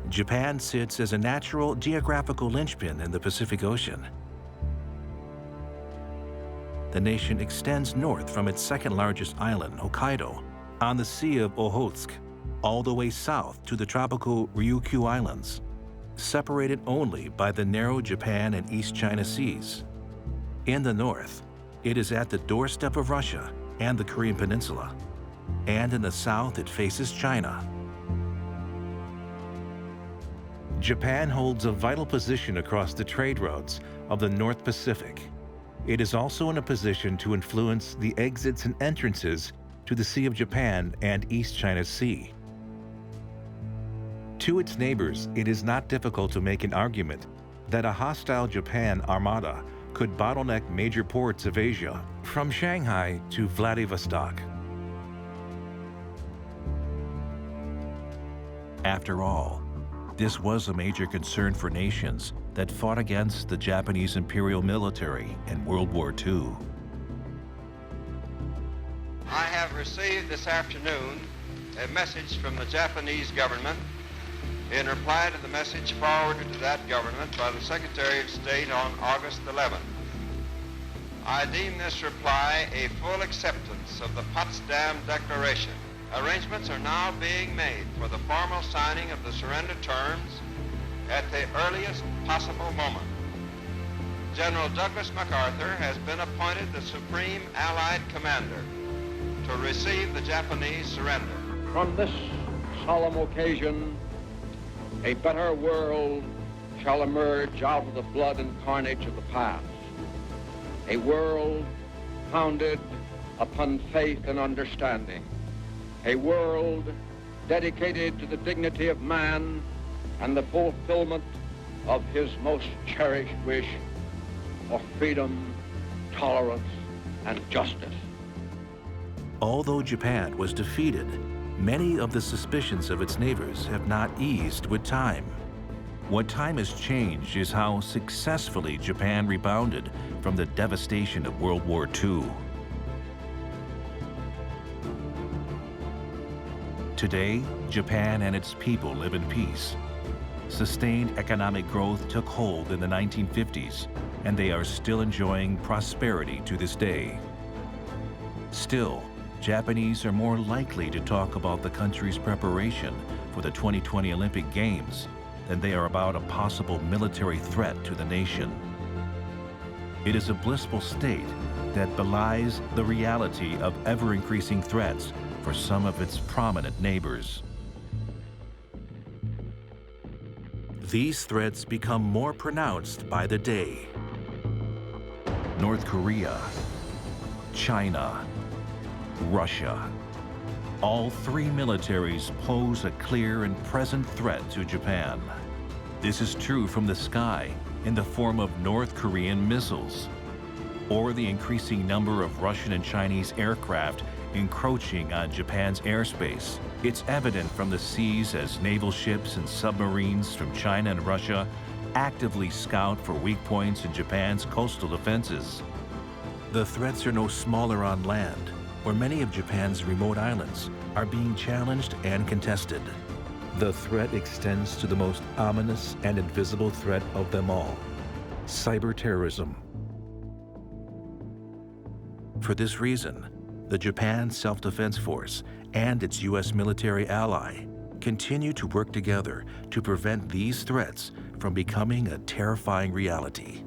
Japan sits as a natural geographical linchpin in the Pacific Ocean. The nation extends north from its second-largest island, Hokkaido, on the Sea of Okhotsk, all the way south to the tropical Ryukyu Islands, separated only by the narrow Japan and East China Seas. In the north, it is at the doorstep of Russia and the Korean Peninsula, and in the south it faces China. Japan holds a vital position across the trade routes of the North Pacific. It is also in a position to influence the exits and entrances to the Sea of Japan and East China Sea. To its neighbors, it is not difficult to make an argument that a hostile Japan armada could bottleneck major ports of Asia, from Shanghai to Vladivostok. After all, this was a major concern for nations that fought against the Japanese imperial military in World War II. I have received this afternoon a message from the Japanese government in reply to the message forwarded to that government by the Secretary of State on August 11th. I deem this reply a full acceptance of the Potsdam Declaration. Arrangements are now being made for the formal signing of the surrender terms at the earliest possible moment. General Douglas MacArthur has been appointed the Supreme Allied Commander to receive the Japanese surrender. From this solemn occasion, a better world shall emerge out of the blood and carnage of the past. A world founded upon faith and understanding. A world dedicated to the dignity of man and the fulfillment of his most cherished wish for freedom, tolerance, and justice. Although Japan was defeated, many of the suspicions of its neighbors have not eased with time. What time has changed is how successfully Japan rebounded from the devastation of World War II. Today, Japan and its people live in peace. Sustained economic growth took hold in the 1950s, and they are still enjoying prosperity to this day. Still, Japanese are more likely to talk about the country's preparation for the 2020 Olympic Games than they are about a possible military threat to the nation. It is a blissful state that belies the reality of ever-increasing threats for some of its prominent neighbors. These threats become more pronounced by the day. North Korea, China, Russia. All three militaries pose a clear and present threat to Japan. This is true from the sky in the form of North Korean missiles, or the increasing number of Russian and Chinese aircraft encroaching on Japan's airspace. It's evident from the seas as naval ships and submarines from China and Russia actively scout for weak points in Japan's coastal defenses. The threats are no smaller on land, where many of Japan's remote islands are being challenged and contested. The threat extends to the most ominous and invisible threat of them all: cyber terrorism. For this reason, the Japan Self-Defense Force and its U.S. military ally continue to work together to prevent these threats from becoming a terrifying reality.